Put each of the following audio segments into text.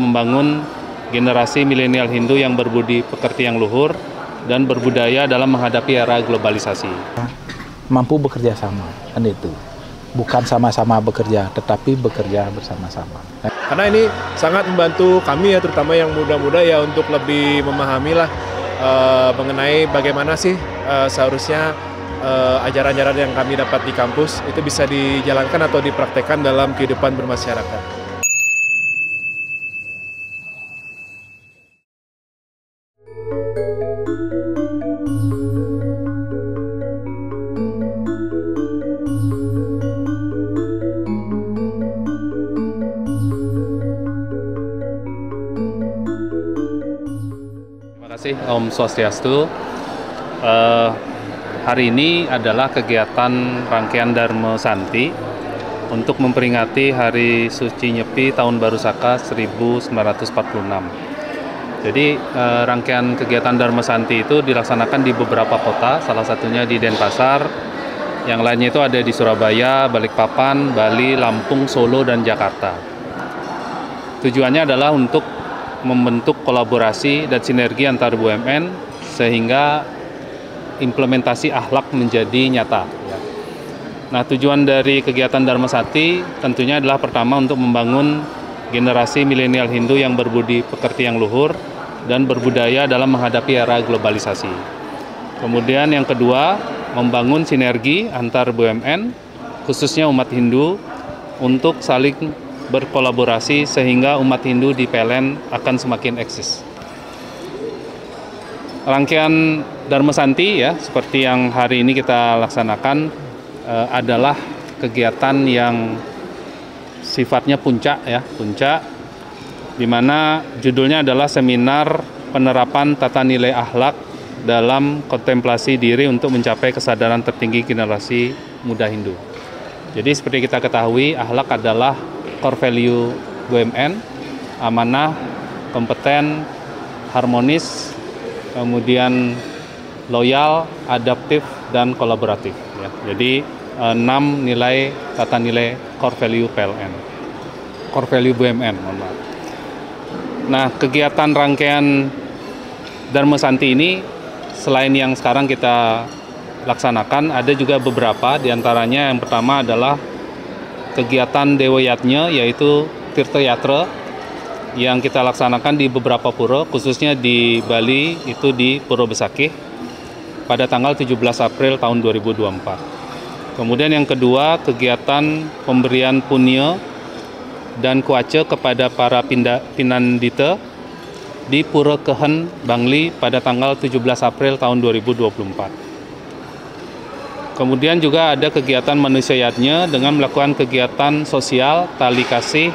membangun generasi milenial Hindu yang berbudi pekerti yang luhur dan berbudaya dalam menghadapi era globalisasi. Mampu bekerja sama, kan itu. Bukan sama-sama bekerja, tetapi bekerja bersama-sama. Karena ini sangat membantu kami ya, terutama yang muda-muda ya, untuk lebih memahami lah mengenai bagaimana sih seharusnya ajaran-ajaran yang kami dapat di kampus itu bisa dijalankan atau dipraktekkan dalam kehidupan bermasyarakat. Terima kasih Om Swastiastu. Hari ini adalah kegiatan rangkaian Dharma Santi untuk memperingati Hari Suci Nyepi Tahun Baru Saka 1946. Jadi rangkaian kegiatan Dharma Santi itu dilaksanakan di beberapa kota, salah satunya di Denpasar, yang lainnya itu ada di Surabaya, Balikpapan, Bali, Lampung, Solo, dan Jakarta. Tujuannya adalah untuk membentuk kolaborasi dan sinergi antar BUMN sehingga implementasi akhlak menjadi nyata. Nah, tujuan dari kegiatan Dharma Santi tentunya adalah pertama untuk membangun generasi milenial Hindu yang berbudi pekerti yang luhur dan berbudaya dalam menghadapi era globalisasi. Kemudian yang kedua, membangun sinergi antar BUMN khususnya umat Hindu untuk saling berkolaborasi sehingga umat Hindu di PLN akan semakin eksis. Rangkaian Dharma Santi ya, seperti yang hari ini kita laksanakan adalah kegiatan yang sifatnya puncak ya, di mana judulnya adalah seminar penerapan tata nilai akhlak dalam kontemplasi diri untuk mencapai kesadaran tertinggi generasi muda Hindu. Jadi seperti kita ketahui, akhlak adalah core value BUMN, amanah, kompeten, harmonis, kemudian loyal, adaptif, dan kolaboratif. Ya. Jadi 6 nilai tata nilai core value PLN, core value BUMN. Nah, kegiatan rangkaian Dharma Santi ini selain yang sekarang kita laksanakan, ada juga beberapa, diantaranya yang pertama adalah kegiatan Dewa Yatnya, yaitu Tirta Yatra yang kita laksanakan di beberapa pura, khususnya di Bali itu di Pura Besakih pada tanggal 17 April tahun 2024. Kemudian yang kedua, kegiatan pemberian punya dan kuace kepada para pinandita di Pura Kehen, Bangli pada tanggal 17 April tahun 2024. Kemudian juga ada kegiatan manusia yatnya dengan melakukan kegiatan sosial tali kasih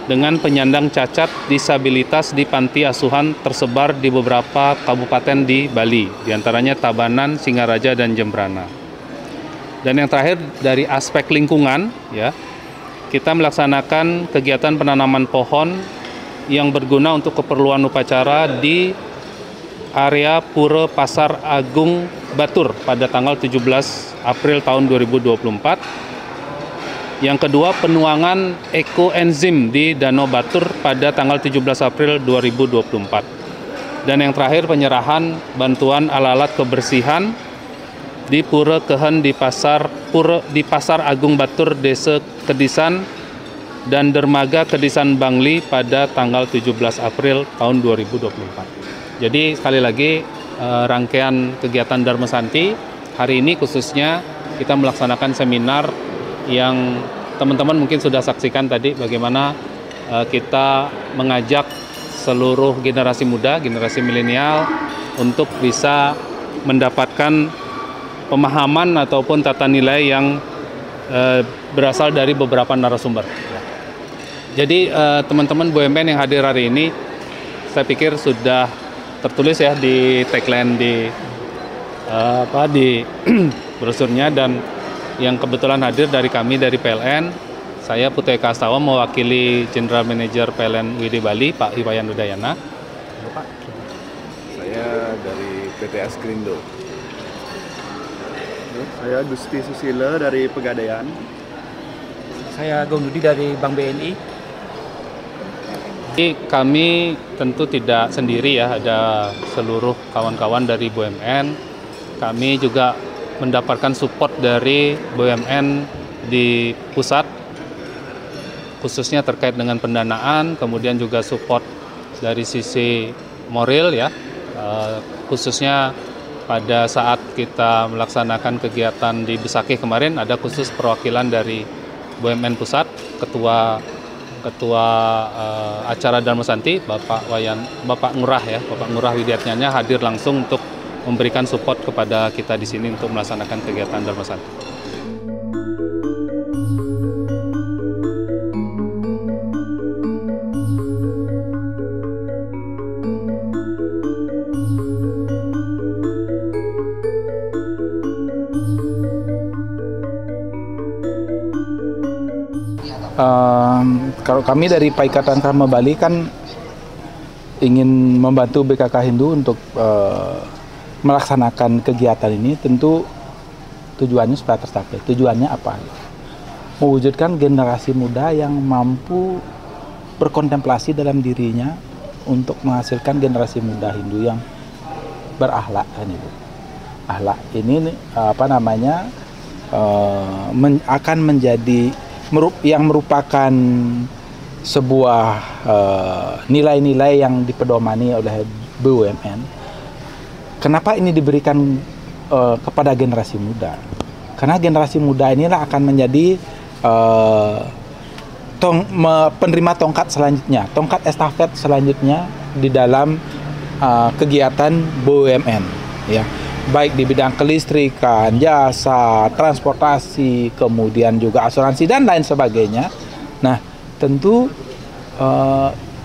dengan penyandang cacat disabilitas di panti asuhan tersebar di beberapa kabupaten di Bali, diantaranya Tabanan, Singaraja, dan Jembrana. Dan yang terakhir dari aspek lingkungan, ya, kita melaksanakan kegiatan penanaman pohon yang berguna untuk keperluan upacara di area Pura Pasar Agung Batur pada tanggal 17 April tahun 2024. Yang kedua, penuangan ekoenzim di Danau Batur pada tanggal 17 April 2024. Dan yang terakhir, penyerahan bantuan alat-alat kebersihan di Pura Kehen di Pasar Agung Batur, Desa Kedisan dan Dermaga Kedisan Bangli pada tanggal 17 April tahun 2024. Jadi sekali lagi rangkaian kegiatan Dharma Santi hari ini khususnya kita melaksanakan seminar yang teman-teman mungkin sudah saksikan tadi, bagaimana kita mengajak seluruh generasi muda, generasi milenial untuk bisa mendapatkan pemahaman ataupun tata nilai yang berasal dari beberapa narasumber. Jadi teman-teman BUMN yang hadir hari ini, saya pikir sudah tertulis ya di tagline di brosurnya, dan yang kebetulan hadir dari kami dari PLN, saya Putu Eka Astawa mewakili General Manager PLN WD Bali, Pak Iwayan Udayana. Pak. Saya dari PT Askrindo. Saya Gusti Susila dari Pegadaian. Saya Gaunudi dari Bank BNI. Jadi kami tentu tidak sendiri ya, ada seluruh kawan-kawan dari BUMN. Kami juga mendapatkan support dari BUMN di pusat, khususnya terkait dengan pendanaan, kemudian juga support dari sisi moral ya, khususnya pada saat kita melaksanakan kegiatan di Besakih kemarin ada khusus perwakilan dari BUMN Pusat, Ketua acara Dharma Santi, Bapak Ngurah Widiatnyanya hadir langsung untuk memberikan support kepada kita di sini untuk melaksanakan kegiatan Dharma Santi. Kalau kami dari Paikatan Krama Bali kan ingin membantu BKK Hindu untuk melaksanakan kegiatan ini, tentu tujuannya supaya tercapai. Tujuannya apa? Mewujudkan generasi muda yang mampu berkontemplasi dalam dirinya untuk menghasilkan generasi muda Hindu yang berakhlak kan itu. Akhlak ini akan menjadi yang merupakan sebuah nilai-nilai yang dipedomani oleh BUMN. Kenapa ini diberikan kepada generasi muda? Karena generasi muda inilah akan menjadi penerima tongkat selanjutnya, tongkat estafet selanjutnya di dalam kegiatan BUMN, ya. Baik di bidang kelistrikan, jasa, transportasi, kemudian juga asuransi dan lain sebagainya. Nah, tentu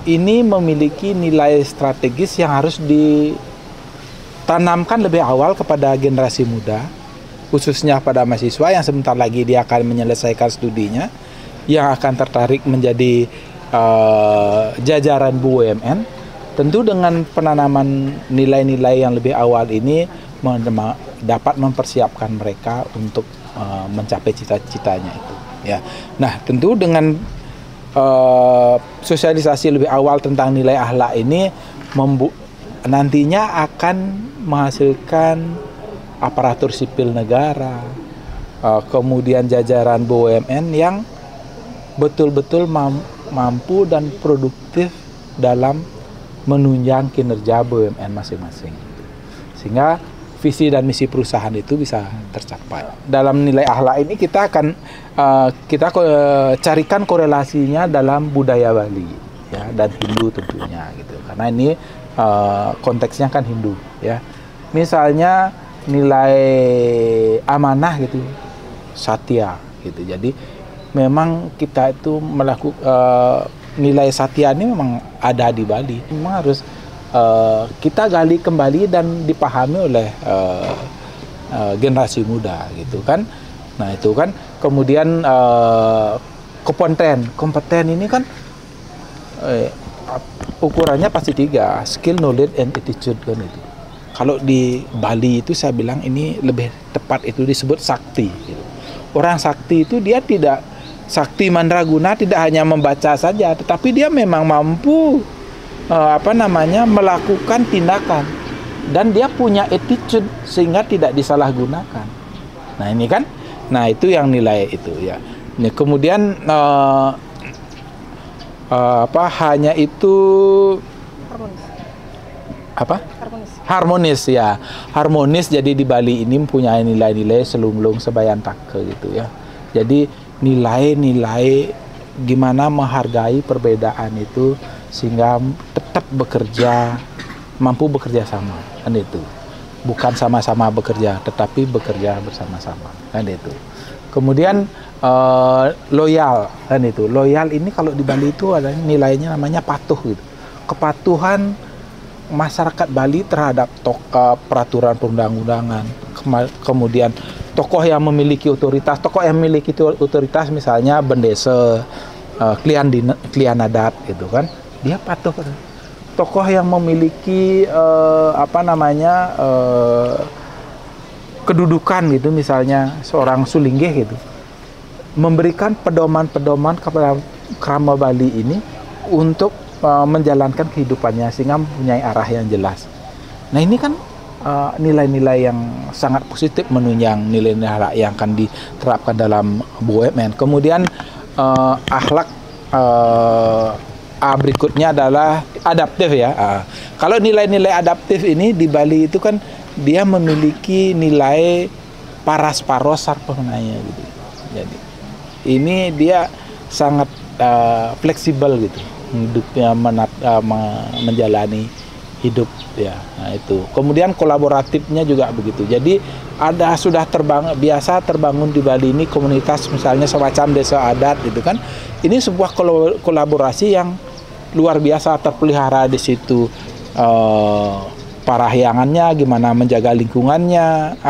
ini memiliki nilai strategis yang harus ditanamkan lebih awal kepada generasi muda, khususnya pada mahasiswa yang sebentar lagi dia akan menyelesaikan studinya, yang akan tertarik menjadi jajaran BUMN. Tentu dengan penanaman nilai-nilai yang lebih awal ini dapat mempersiapkan mereka untuk mencapai cita-citanya itu, ya. Nah, tentu dengan sosialisasi lebih awal tentang nilai akhlak ini nantinya akan menghasilkan aparatur sipil negara, kemudian jajaran BUMN yang betul-betul mampu dan produktif dalam menunjang kinerja BUMN masing-masing, sehingga visi dan misi perusahaan itu bisa tercapai. Dalam nilai akhlak ini kita akan carikan korelasinya dalam budaya Bali, ya, dan Hindu tentunya gitu. Karena ini konteksnya kan Hindu, ya. Misalnya nilai amanah gitu, satya gitu. Jadi memang kita itu melakukan nilai satya ini memang ada di Bali. Memang harus kita gali kembali dan dipahami oleh generasi muda gitu kan. Nah itu kan kemudian kompeten ini kan ukurannya pasti 3, skill, knowledge, and attitude kan itu. Kalau di Bali itu saya bilang ini lebih tepat itu disebut sakti gitu. Orang sakti itu dia tidak sakti mandraguna, tidak hanya membaca saja, tetapi dia memang mampu melakukan tindakan, dan dia punya attitude sehingga tidak disalahgunakan. Nah ini kan, nah itu yang nilai itu ya. Nah, kemudian hanya itu harmonis ya, harmonis. Jadi di Bali ini mempunyai nilai-nilai selunglung sebayantake gitu ya. Jadi nilai-nilai gimana menghargai perbedaan itu sehingga tetap mampu bekerja sama kan itu. Bukan sama-sama bekerja, tetapi bekerja bersama-sama kan itu. Kemudian loyal kan itu. Loyal ini kalau di Bali itu ada nilainya namanya patuh gitu. Kepatuhan masyarakat Bali terhadap peraturan perundang-undangan. Kemudian tokoh yang memiliki otoritas, misalnya bendesa, klien adat gitu kan, dia patuh. Tokoh yang memiliki kedudukan gitu, misalnya seorang Sulinggih gitu, memberikan pedoman-pedoman kepada Krama Bali ini untuk menjalankan kehidupannya sehingga mempunyai arah yang jelas. Nah ini kan nilai-nilai yang sangat positif menunjang nilai-nilai yang akan diterapkan dalam BUMN. Kemudian akhlak berikutnya adalah adaptif ya. Kalau nilai-nilai adaptif ini di Bali itu kan dia memiliki nilai paras paros sarpenaya gitu. Jadi ini dia sangat fleksibel gitu hidupnya menjalani hidup ya. Nah itu. Kemudian kolaboratifnya juga begitu. Jadi sudah biasa terbangun di Bali ini komunitas misalnya semacam desa adat gitu kan. Ini sebuah kolaborasi yang luar biasa terpelihara di situ. Parahyangannya gimana menjaga lingkungannya,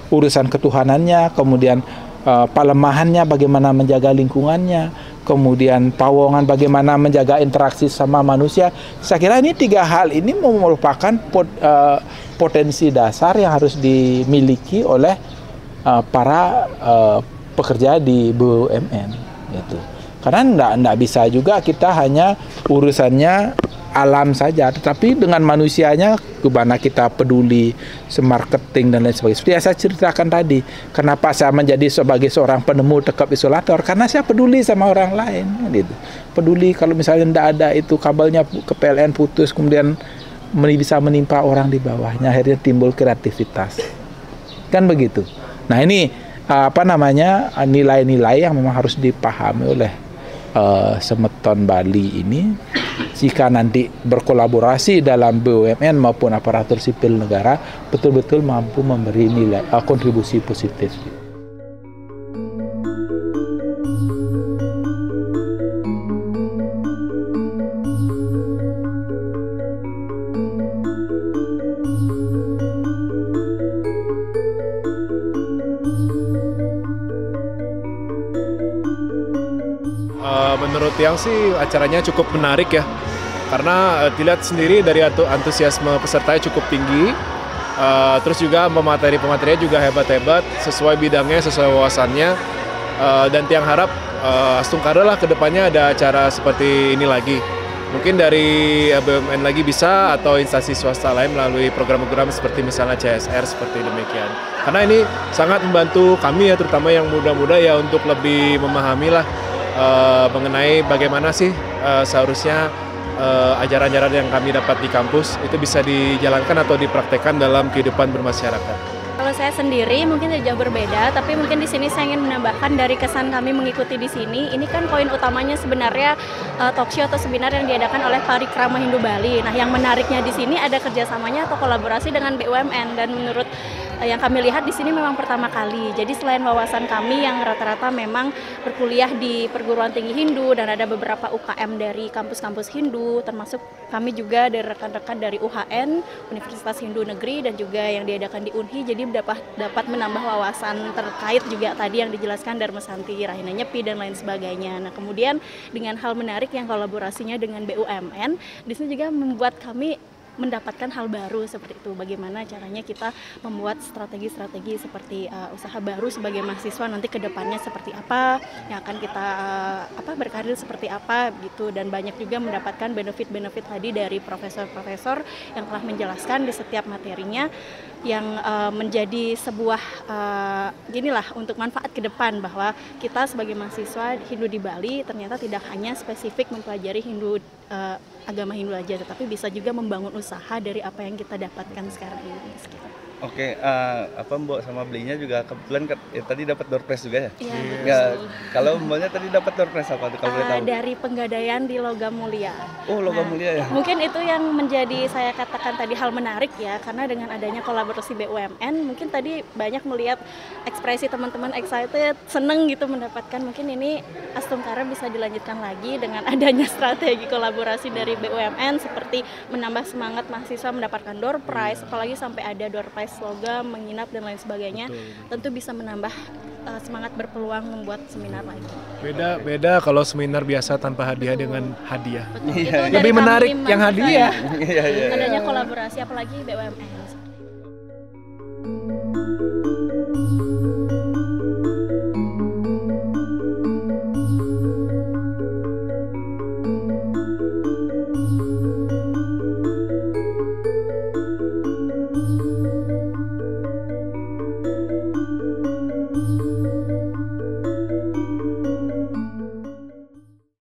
urusan ketuhanannya, kemudian palemahannya bagaimana menjaga lingkungannya, kemudian pawongan bagaimana menjaga interaksi sama manusia. Saya kira ini 3 hal ini merupakan potensi dasar yang harus dimiliki oleh para pekerja di BUMN gitu. Karena enggak bisa juga kita hanya urusannya alam saja, tetapi dengan manusianya gimana kita peduli, marketing dan lain sebagainya. Seperti yang saya ceritakan tadi, kenapa saya menjadi sebagai seorang penemu tekap isolator, karena saya peduli sama orang lain gitu. Peduli kalau misalnya tidak ada itu kabelnya ke PLN putus, kemudian bisa menimpa orang di bawahnya, akhirnya timbul kreativitas. Kan begitu. Nah, ini nilai-nilai yang memang harus dipahami oleh Semeton Bali ini jika nanti berkolaborasi dalam BUMN maupun aparatur sipil negara betul-betul mampu memberi nilai kontribusi positif. Menurut yang sih acaranya cukup menarik ya, karena dilihat sendiri dari antusiasme pesertanya cukup tinggi, terus juga pemateri-pematerinya juga hebat-hebat, sesuai bidangnya, sesuai wawasannya, dan tiang harap Astungkara lah kedepannya ada acara seperti ini lagi. Mungkin dari BUMN lagi bisa, atau instansi swasta lain melalui program-program seperti misalnya CSR seperti demikian. Karena ini sangat membantu kami ya, terutama yang muda-muda ya, untuk lebih memahami lah mengenai bagaimana sih seharusnya ajaran-ajaran yang kami dapat di kampus itu bisa dijalankan atau dipraktekkan dalam kehidupan bermasyarakat. Kalau saya sendiri mungkin jauh berbeda, tapi mungkin di sini saya ingin menambahkan dari kesan kami mengikuti di sini. Ini kan poin utamanya sebenarnya talk show atau seminar yang diadakan oleh Parikrama Hindu Bali. Nah, yang menariknya di sini ada kerjasamanya atau kolaborasi dengan BUMN, dan menurut yang kami lihat di sini memang pertama kali. Jadi selain wawasan kami yang rata-rata memang berkuliah di perguruan tinggi Hindu dan ada beberapa UKM dari kampus-kampus Hindu, termasuk kami juga dari rekan-rekan dari UHN, Universitas Hindu Negeri, dan juga yang diadakan di UNHI. Jadi dapat menambah wawasan terkait juga tadi yang dijelaskan Dharma Santi, Rahina Nyepi, dan lain sebagainya. Nah, kemudian dengan hal menarik yang kolaborasinya dengan BUMN, di sini juga membuat kami mendapatkan hal baru seperti itu. Bagaimana caranya kita membuat strategi-strategi seperti usaha baru sebagai mahasiswa nanti ke depannya seperti apa, yang akan kita berkarir seperti apa gitu, dan banyak juga mendapatkan benefit-benefit tadi dari profesor-profesor yang telah menjelaskan di setiap materinya, yang menjadi sebuah untuk manfaat ke depan, bahwa kita sebagai mahasiswa Hindu di Bali ternyata tidak hanya spesifik mempelajari agama Hindu aja, tetapi bisa juga membangun usaha dari apa yang kita dapatkan sekarang ini. Oke, Mbok sama belinya juga kebetulan tadi dapat door prize juga ya? Iya. Kalau Mboknya tadi dapat door prize apa tuh kalau boleh tahu? Dari penggadaian di Logam Mulia. Oh, Logam Mulia ya? Mungkin itu yang menjadi saya katakan tadi hal menarik ya, karena dengan adanya kolaborasi BUMN, mungkin tadi banyak melihat ekspresi teman-teman excited, seneng gitu mendapatkan. Mungkin ini Astungkara bisa dilanjutkan lagi dengan adanya strategi kolaborasi dari BUMN, seperti menambah semangat mahasiswa mendapatkan door prize, apalagi sampai ada door prize logam, menginap, dan lain sebagainya. Tentu bisa menambah semangat berpeluang membuat seminar lagi. Beda kalau seminar biasa tanpa hadiah dengan hadiah. Betul. Lebih menarik yang hadiah. Adanya kolaborasi, apalagi BUMN.